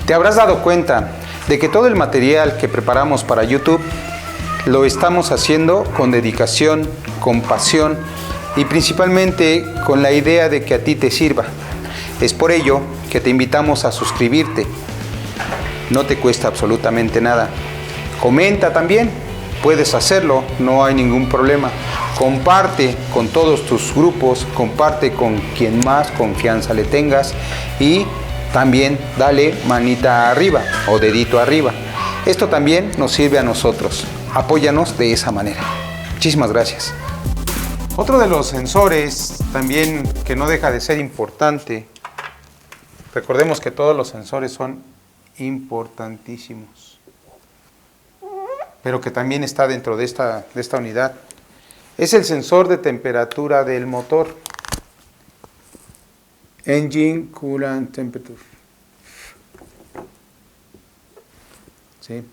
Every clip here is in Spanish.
Te habrás dado cuenta de que todo el material que preparamos para YouTube lo estamos haciendo con dedicación, con pasión y principalmente con la idea de que a ti te sirva. Es por ello que te invitamos a suscribirte. No te cuesta absolutamente nada. Comenta también, puedes hacerlo, no hay ningún problema. Comparte con todos tus grupos, comparte con quien más confianza le tengas y también dale manita arriba o dedito arriba. Esto también nos sirve a nosotros. Apóyanos de esa manera. Muchísimas gracias. Otro de los sensores también que no deja de ser importante. Recordemos que todos los sensores son importantísimos, pero que también está dentro de esta unidad. Es el sensor de temperatura del motor. Engine Coolant Temperature. ¿Sí?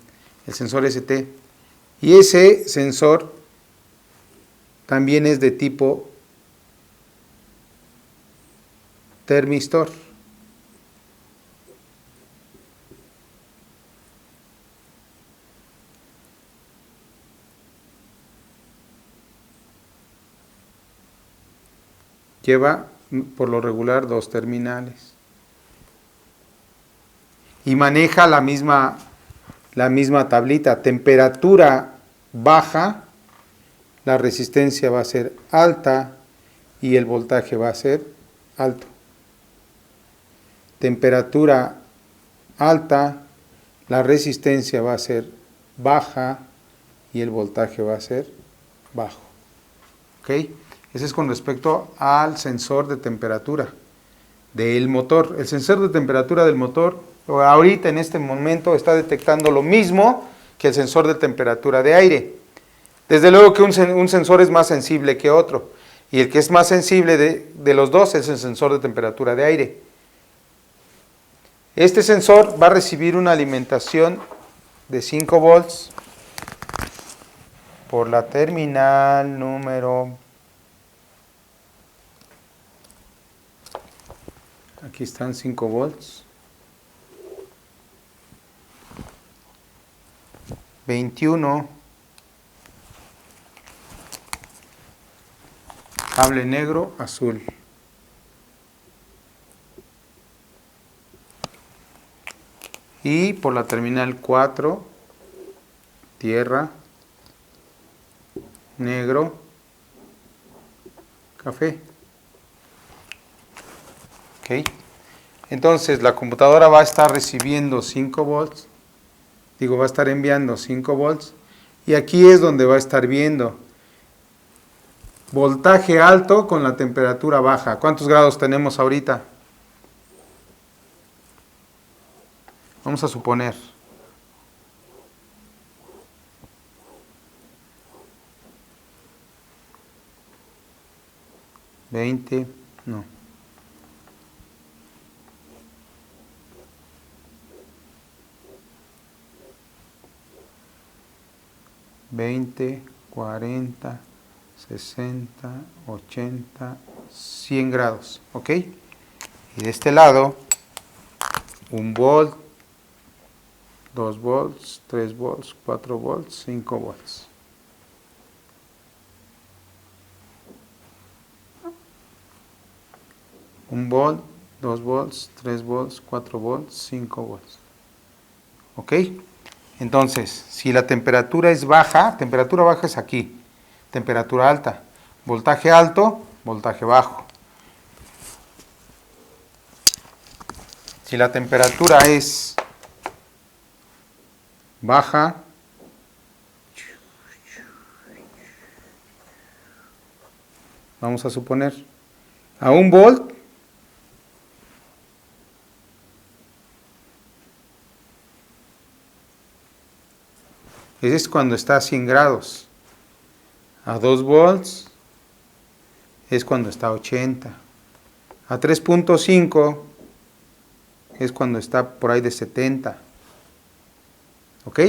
El sensor ST. Y ese sensor también es de tipo termistor. Lleva por lo regular 2 terminales y maneja la misma tablita. Temperatura baja, la resistencia va a ser alta y el voltaje va a ser alto. Temperatura alta, la resistencia va a ser baja y el voltaje va a ser bajo. ¿Ok? Ese es con respecto al sensor de temperatura del motor. El sensor de temperatura del motor, ahorita en este momento, está detectando lo mismo que el sensor de temperatura de aire. Desde luego que un sensor es más sensible que otro, y el que es más sensible de los dos es el sensor de temperatura de aire. Este sensor va a recibir una alimentación de 5 volts por la terminal número... Aquí están 5 volts. 21. Cable negro, azul. Y por la terminal 4, tierra, negro, café. ¿Ok? Entonces la computadora va a estar recibiendo 5 volts, va a estar enviando 5 volts, y aquí es donde va a estar viendo voltaje alto con la temperatura baja. ¿Cuántos grados tenemos ahorita? Vamos a suponer. ¿20? No. 20, 40, 60, 80, 100 grados, ¿ok? Y de este lado, 1 volt, 2 volts, 3 volts, 4 volts, 5 volts. Un volt, 2 volts, 3 volts, 4 volts, 5 volts. ¿Ok? Entonces, si la temperatura es baja, temperatura baja es aquí, temperatura alta, voltaje alto, voltaje bajo. Si la temperatura es baja, vamos a suponer, a 1 volt, ese es cuando está a 100 grados. A 2 volts es cuando está a 80. A 3.5 es cuando está por ahí de 70. ¿Ok?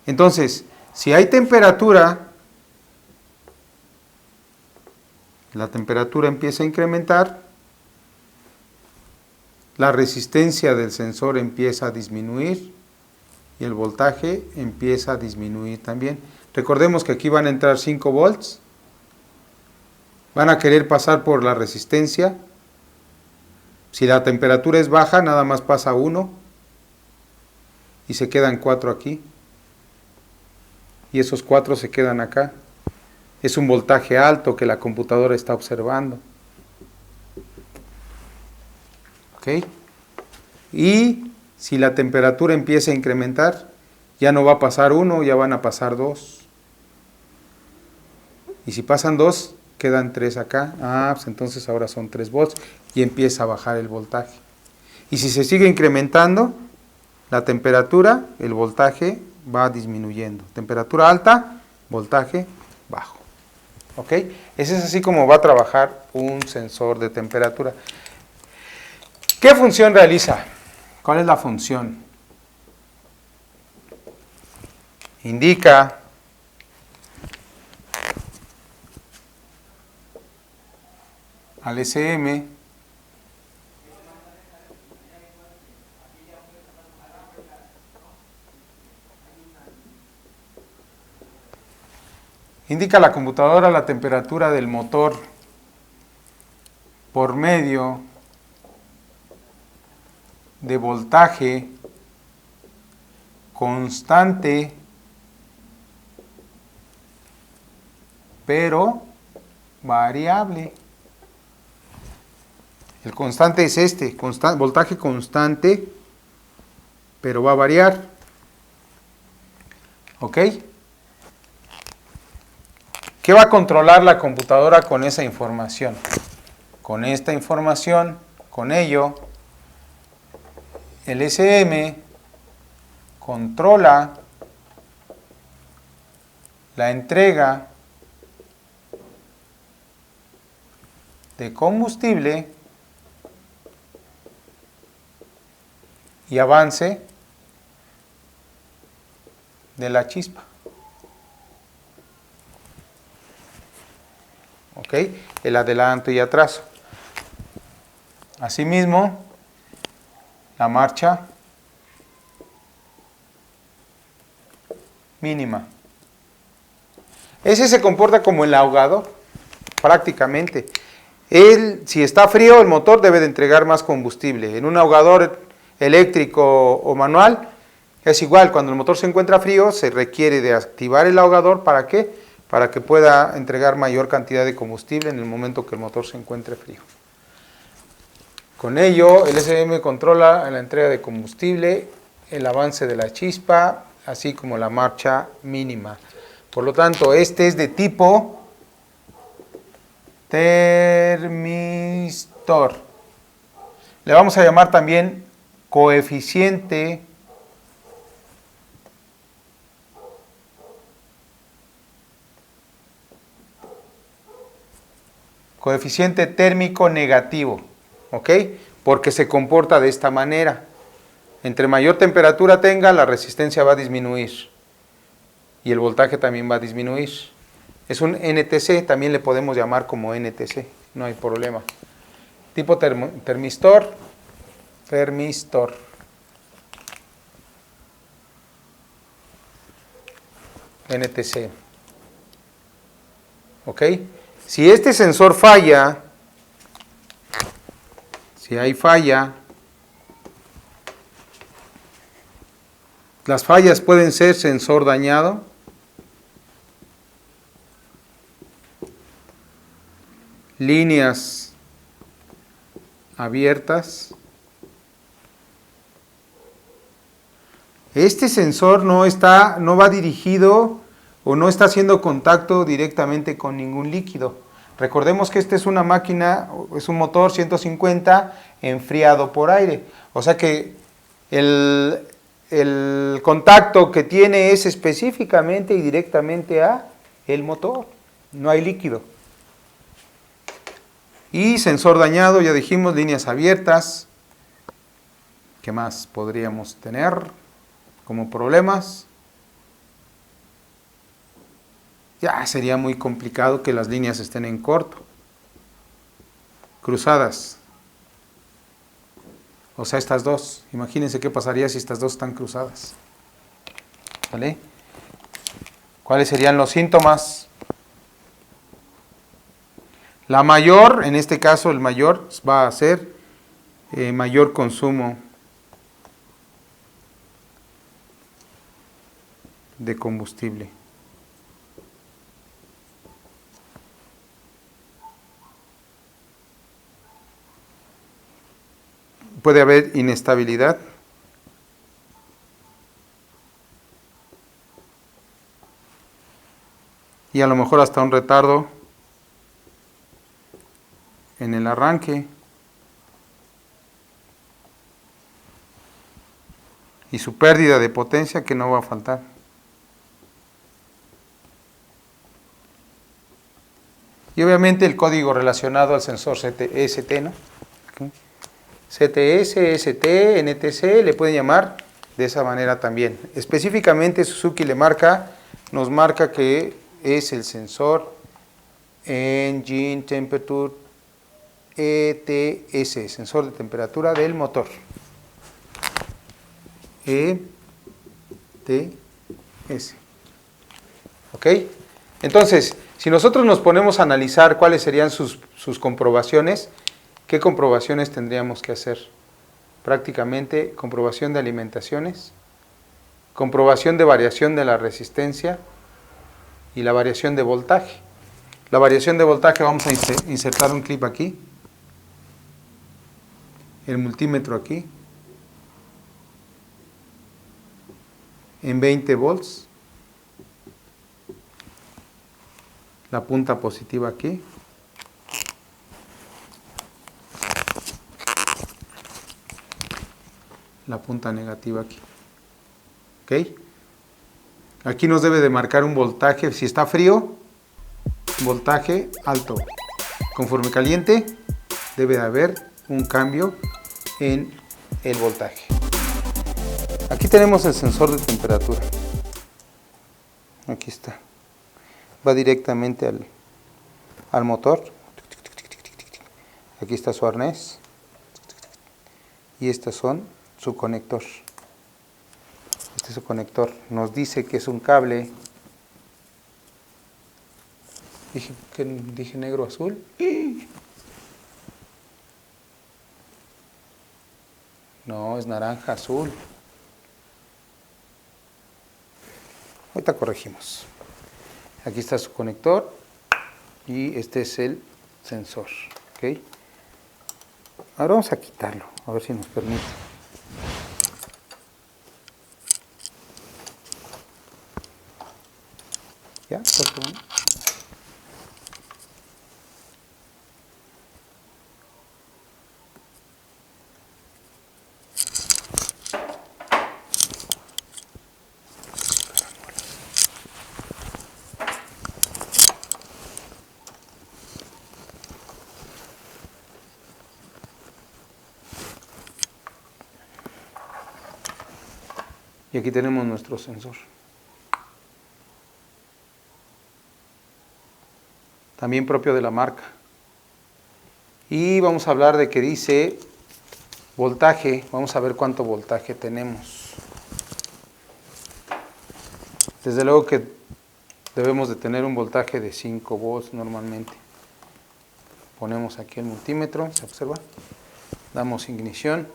Entonces, si hay temperatura, la temperatura empieza a incrementar la resistencia del sensor empieza a disminuir y el voltaje empieza a disminuir también. Recordemos que aquí van a entrar 5 volts, van a querer pasar por la resistencia. Si la temperatura es baja, nada más pasa 1 y se quedan 4 aquí. Y esos 4 se quedan acá. Es un voltaje alto que la computadora está observando. ¿Ok? Y si la temperatura empieza a incrementar, ya no va a pasar 1, ya van a pasar 2. Y si pasan 2, quedan 3 acá. Pues entonces ahora son 3 volts y empieza a bajar el voltaje. Y si se sigue incrementando la temperatura, el voltaje va disminuyendo. Temperatura alta, voltaje bajo. ¿Ok? Ese es así como va a trabajar un sensor de temperatura. ¿Qué función realiza? ¿Cuál es la función? Indica al SM indica a la computadora la temperatura del motor por medio de voltaje constante, pero variable. El constante es este, voltaje constante, pero va a variar. ¿Ok? ¿Qué va a controlar la computadora con esa información? Con esta información, con ello, el SM controla la entrega de combustible y avance de la chispa. ¿Ok? El adelanto y atraso. Asimismo, la marcha mínima. Ese se comporta como el ahogador, prácticamente. Si está frío, el motor debe de entregar más combustible. En un ahogador eléctrico o manual, es igual. Cuando el motor se encuentra frío, se requiere de activar el ahogador. ¿Para qué? Para que pueda entregar mayor cantidad de combustible en el momento que el motor se encuentre frío. Con ello, el SM controla la entrega de combustible, el avance de la chispa, así como la marcha mínima. Por lo tanto, este es de tipo termistor. Le vamos a llamar también coeficiente térmico negativo, ¿ok? Porque se comporta de esta manera. Entre mayor temperatura tenga, la resistencia va a disminuir y el voltaje también va a disminuir. Es un NTC, también le podemos llamar como NTC, no hay problema. Tipo termistor, NTC. ¿Ok? Si este sensor falla, si hay falla, las fallas pueden ser sensor dañado, líneas abiertas. Este sensor no va dirigido o no está haciendo contacto directamente con ningún líquido. Recordemos que esta es una máquina, es un motor 150 enfriado por aire. O sea que el contacto que tiene es específicamente y directamente a el motor. No hay líquido. Y sensor dañado, ya dijimos, líneas abiertas. ¿Qué más podríamos tener como problemas? Ya sería muy complicado que las líneas estén en corto. Cruzadas. O sea, estas dos. Imagínense qué pasaría si estas dos están cruzadas. ¿Vale? ¿Cuáles serían los síntomas? La mayor, en este caso el mayor, va a ser mayor consumo de combustible. Puede haber inestabilidad. Y a lo mejor hasta un retardo en el arranque. Y su pérdida de potencia que no va a faltar. Y obviamente el código relacionado al sensor ST, ¿no? Okay. CTS, ST, NTC, le pueden llamar de esa manera también. Específicamente Suzuki nos marca que es el sensor Engine Temperature ETS, sensor de temperatura del motor. ETS. ¿Ok? Entonces, si nosotros nos ponemos a analizar cuáles serían sus comprobaciones, ¿qué comprobaciones tendríamos que hacer? Prácticamente comprobación de alimentaciones, comprobación de variación de la resistencia y la variación de voltaje. La variación de voltaje, vamos a insertar un clip aquí, el multímetro aquí, en 20 volts, la punta positiva aquí, la punta negativa aquí. ¿Ok? Aquí nos debe de marcar un voltaje, si está frío, voltaje alto. Conforme caliente, debe de haber un cambio en el voltaje. Aquí tenemos el sensor de temperatura. Aquí está. Va directamente al motor. Aquí está su arnés. Y estos son su conector. Este es su conector. Nos dice que es un cable. Dije negro azul. No, es naranja azul. Ahorita corregimos. Aquí está su conector y este es el sensor. ¿Okay? Ahora vamos a quitarlo, a ver si nos permite. ¿Ya? Y aquí tenemos nuestro sensor. También propio de la marca. Y vamos a hablar de que dice voltaje. Vamos a ver cuánto voltaje tenemos. Desde luego que debemos de tener un voltaje de 5 volts normalmente. Ponemos aquí el multímetro, ¿se observa? Damos ignición.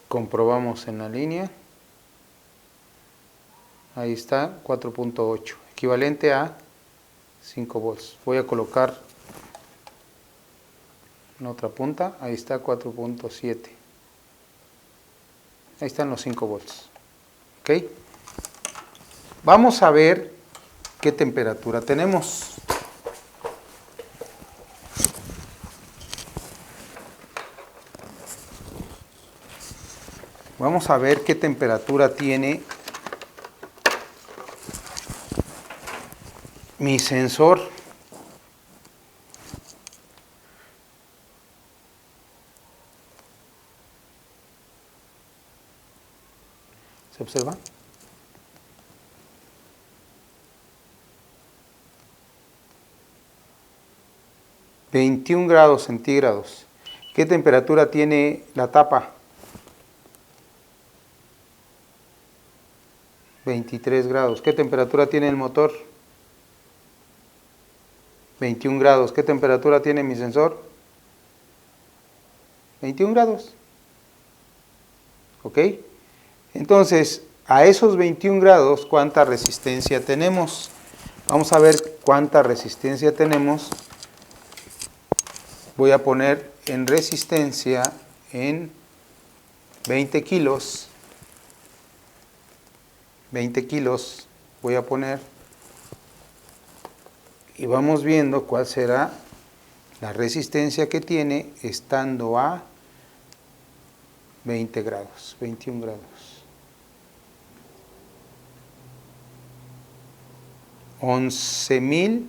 Comprobamos en la línea. Ahí está, 4.8, equivalente a 5 volts. Voy a colocar en otra punta, ahí está 4.7. Ahí están los 5 volts. ¿Ok? Vamos a ver qué temperatura tenemos. Vamos a ver qué temperatura tiene mi sensor. ¿Se observa? ...21 grados centígrados. ¿Qué temperatura tiene la tapa? 23 grados. ¿Qué temperatura tiene el motor? 21 grados. ¿Qué temperatura tiene mi sensor? 21 grados. ¿Ok? Entonces, a esos 21 grados, ¿cuánta resistencia tenemos? Vamos a ver cuánta resistencia tenemos. Voy a poner en resistencia en 20 kilos. 20 kilos voy a poner. Y vamos viendo cuál será la resistencia que tiene estando a 20 grados, 21 grados. 11,000.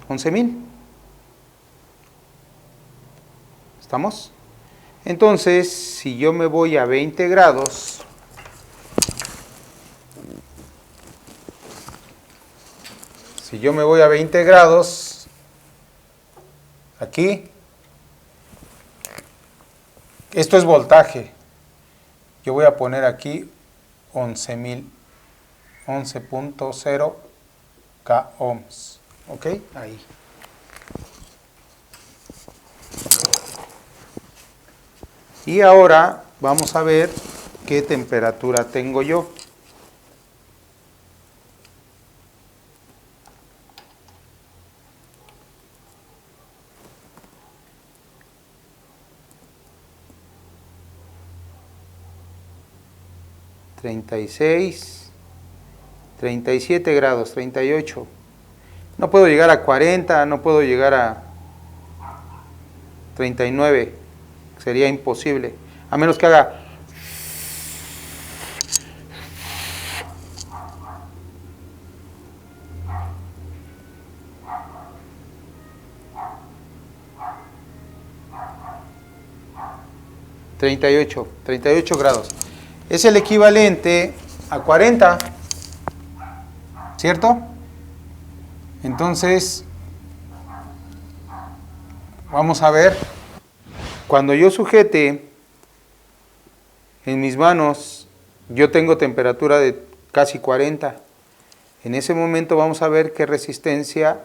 11,000. ¿Estamos? Entonces, si yo me voy a 20 grados, si yo me voy a 20 grados, aquí, esto es voltaje. Yo voy a poner aquí 11,000, 11.0 K ohms. ¿Ok? Ahí. Y ahora vamos a ver qué temperatura tengo yo. ...36... 37 grados, 38. No puedo llegar a 40, no puedo llegar a 39. Sería imposible. A menos que haga... ...38 grados. Es el equivalente a 40. ¿Cierto? Entonces, vamos a ver. Cuando yo sujete en mis manos, yo tengo temperatura de casi 40. En ese momento vamos a ver a qué resistencia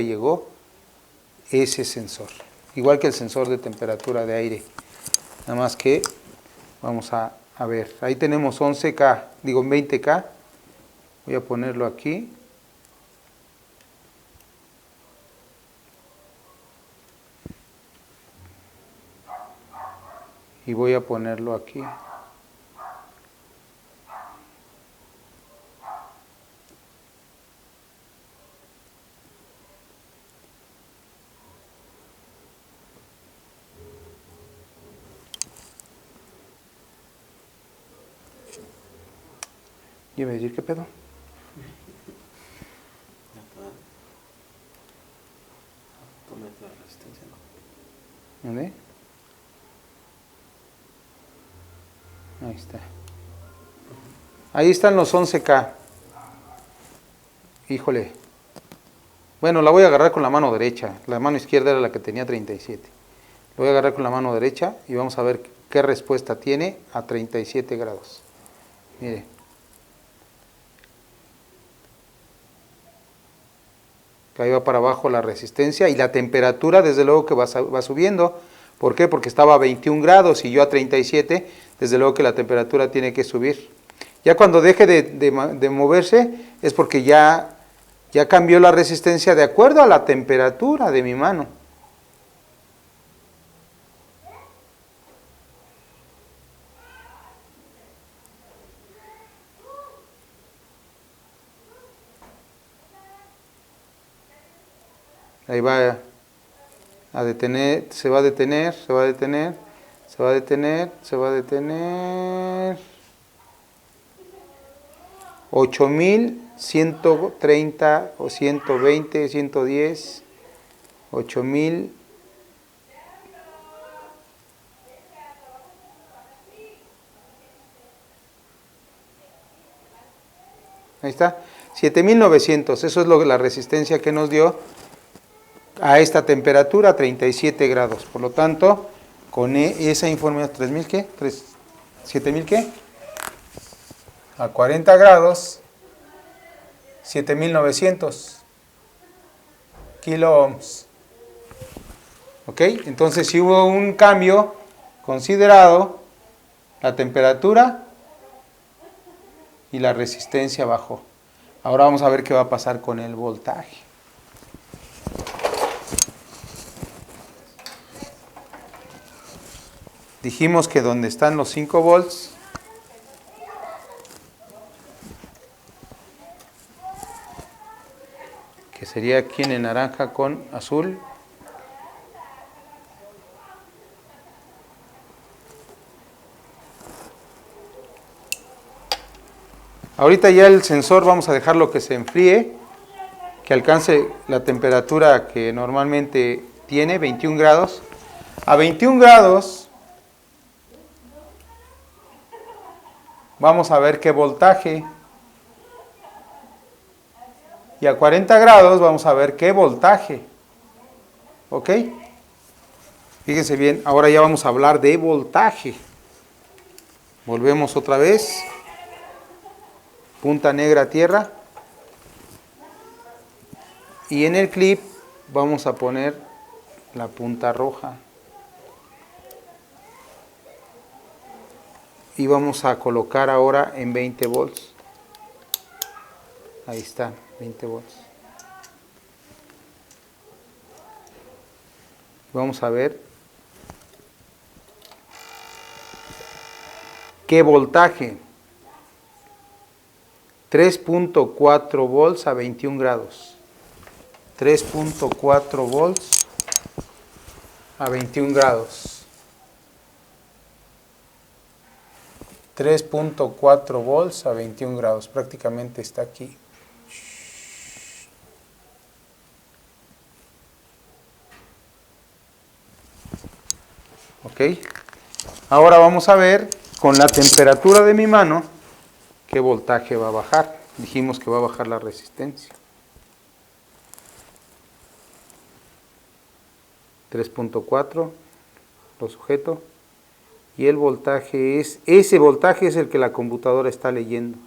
llegó ese sensor. Igual que el sensor de temperatura de aire. Nada más que vamos a ver. Ahí tenemos 11K, digo 20K. Voy a ponerlo aquí. Y voy a ponerlo aquí. ¿Y iba a decir qué pedo? ¿Dónde? Ahí está. Ahí están los 11K. Híjole. Bueno, la voy a agarrar con la mano derecha. La mano izquierda era la que tenía 37. La voy a agarrar con la mano derecha y vamos a ver qué respuesta tiene a 37 grados. Mire. Ahí va para abajo la resistencia y la temperatura desde luego que va subiendo. ¿Por qué? Porque estaba a 21 grados y yo a 37, desde luego que la temperatura tiene que subir. Ya cuando deje de moverse es porque ya cambió la resistencia de acuerdo a la temperatura de mi mano. Ahí va a detener, se va a detener, se va a detener, se va a detener, se va a detener. 8,130 o 120, 110, 8,000. Ahí está, 7,900, eso es la resistencia que nos dio a esta temperatura, 37 grados. Por lo tanto, con esa información, ¿3000 qué? ¿7000 qué? A 40 grados, 7900 kilo ohms. ¿Ok? Entonces, si hubo un cambio considerado, la temperatura y la resistencia bajó. Ahora vamos a ver qué va a pasar con el voltaje. Dijimos que donde están los 5 volts, que sería aquí en el naranja con azul, ahorita ya el sensor vamos a dejarlo que se enfríe, que alcance la temperatura que normalmente tiene, 21 grados. A 21 grados vamos a ver qué voltaje. Y a 40 grados vamos a ver qué voltaje. ¿Ok? Fíjense bien, ahora ya vamos a hablar de voltaje. Volvemos otra vez. Punta negra a tierra. Y en el clip vamos a poner la punta roja. Y vamos a colocar ahora en 20 volts. Ahí está, 20 volts. Vamos a ver qué voltaje. 3.4 volts a 21 grados. 3.4 volts a 21 grados. 3.4 volts a 21 grados. Prácticamente está aquí. Ok. Ahora vamos a ver con la temperatura de mi mano qué voltaje va a bajar. Dijimos que va a bajar la resistencia. 3.4, lo sujeto. Y el voltaje ese voltaje es el que la computadora está leyendo.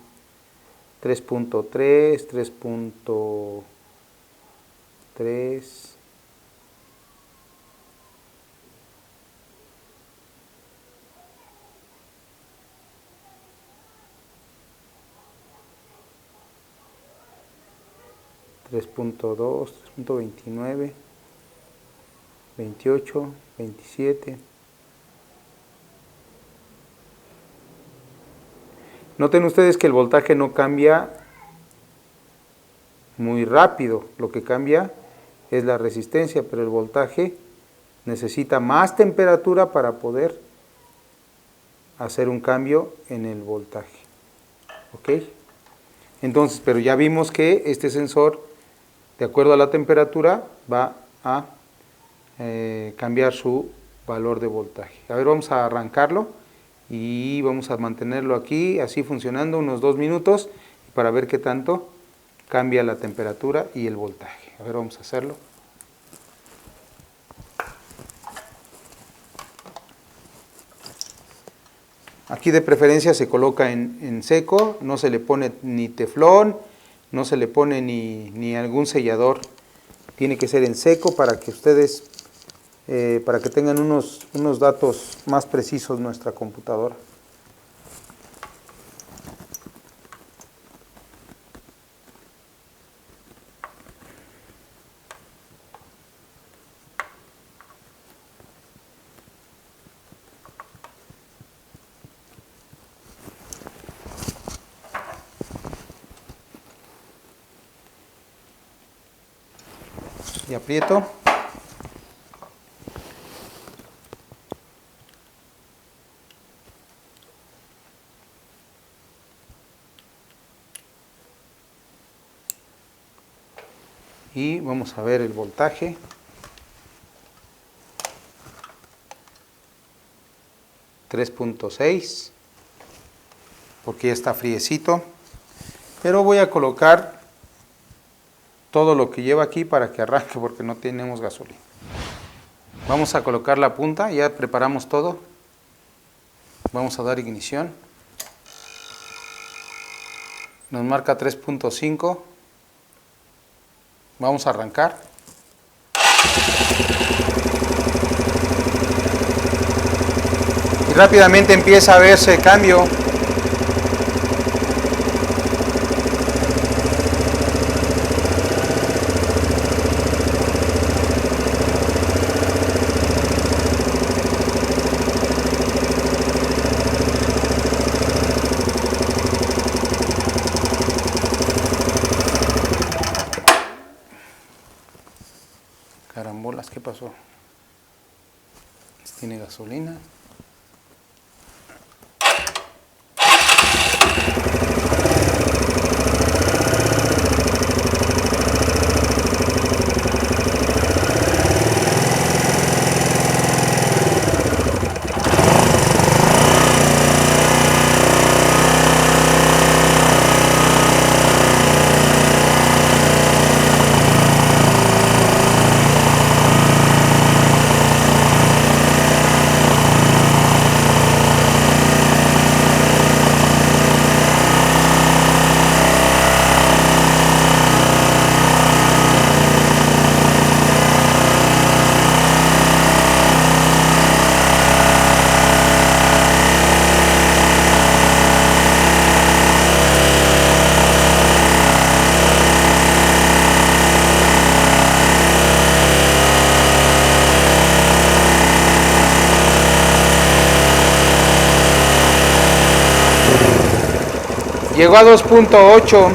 3.3, 3.3. .2, 3.29, 28, 27. Noten ustedes que el voltaje no cambia muy rápido, lo que cambia es la resistencia, pero el voltaje necesita más temperatura para poder hacer un cambio en el voltaje. ¿Ok? Entonces, pero ya vimos que este sensor, de acuerdo a la temperatura, va a cambiar su valor de voltaje. A ver, vamos a arrancarlo y vamos a mantenerlo aquí, así funcionando, unos 2 minutos, para ver qué tanto cambia la temperatura y el voltaje. A ver, vamos a hacerlo. Aquí de preferencia se coloca en seco, no se le pone ni teflón, no se le pone ni algún sellador. Tiene que ser en seco para que ustedes, para que tengan unos datos más precisos nuestra computadora. Y aprieto. Y vamos a ver el voltaje. 3.6, porque ya está friecito. Pero voy a colocar todo lo que lleva aquí para que arranque porque no tenemos gasolina. Vamos a colocar la punta, ya preparamos todo. Vamos a dar ignición. Nos marca 3.5. Vamos a arrancar. Y rápidamente empieza a verse el cambio. Carambolas, ¿qué pasó? Tiene gasolina. Llegó a 2.8.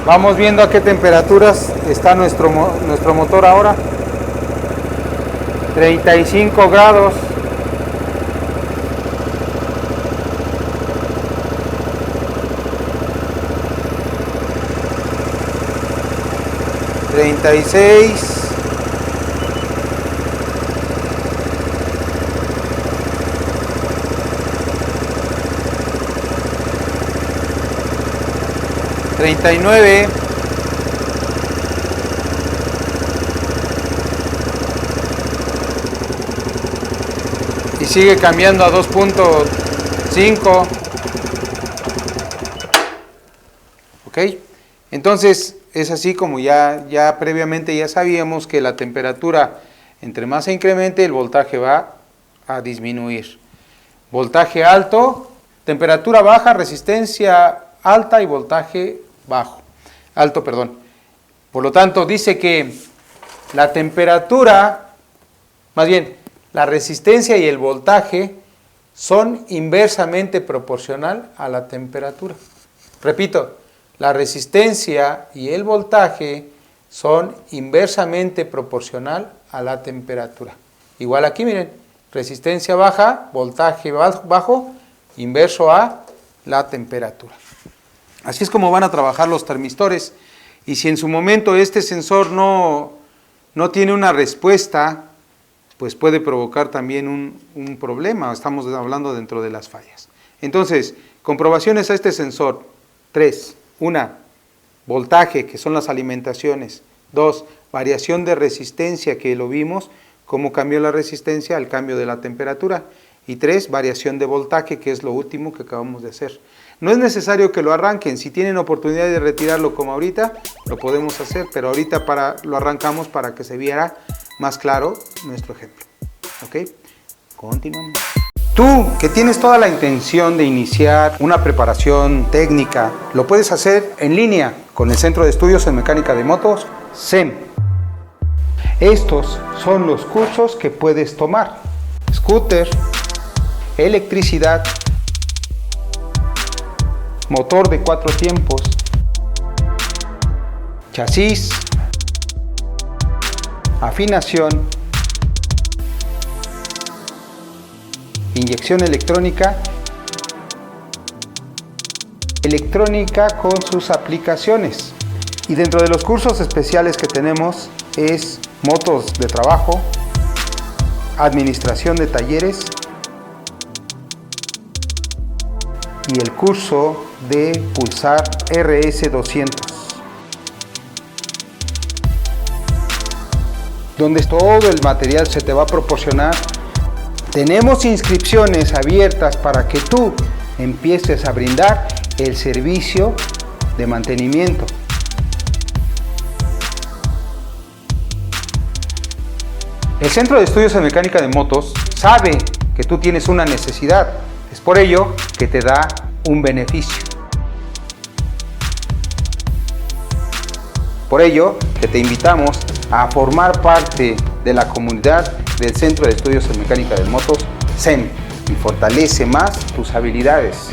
Vamos viendo a qué temperaturas está nuestro motor ahora. 35 grados. $36. $39. Y sigue cambiando a 2.5. Ok, entonces es así como ya previamente ya sabíamos que la temperatura, entre más se incremente, el voltaje va a disminuir. Voltaje alto, temperatura baja, resistencia alta y voltaje alto. Por lo tanto, dice que la temperatura, más bien, la resistencia y el voltaje son inversamente proporcional a la temperatura. Repito, la resistencia y el voltaje son inversamente proporcional a la temperatura. Igual aquí, miren, resistencia baja, voltaje bajo, inverso a la temperatura. Así es como van a trabajar los termistores, y si en su momento este sensor no tiene una respuesta, pues puede provocar también un problema. Estamos hablando dentro de las fallas. Entonces, comprobaciones a este sensor: 3. 1. Voltaje, que son las alimentaciones. 2. Variación de resistencia, que lo vimos, cómo cambió la resistencia al cambio de la temperatura. Y 3. Variación de voltaje, que es lo último que acabamos de hacer. No es necesario que lo arranquen. Si tienen oportunidad de retirarlo como ahorita, lo podemos hacer, pero ahorita lo arrancamos para que se viera más claro nuestro ejemplo. ¿Ok? Continuamos. Tú, que tienes toda la intención de iniciar una preparación técnica, lo puedes hacer en línea con el Centro de Estudios en Mecánica de Motos, CEM. Estos son los cursos que puedes tomar: scooter, electricidad, motor de 4 tiempos, chasis, afinación, inyección electrónica, electrónica con sus aplicaciones. Y dentro de los cursos especiales que tenemos es motos de trabajo, administración de talleres y el curso de Pulsar RS200. donde todo el material se te va a proporcionar. Tenemos inscripciones abiertas para que tú empieces a brindar el servicio de mantenimiento. El Centro de Estudios en Mecánica de Motos sabe que tú tienes una necesidad. Es por ello que te da un beneficio. Por ello que te invitamos a formar parte de la comunidad del Centro de Estudios en Mecánica de Motos, CEM, y fortalece más tus habilidades.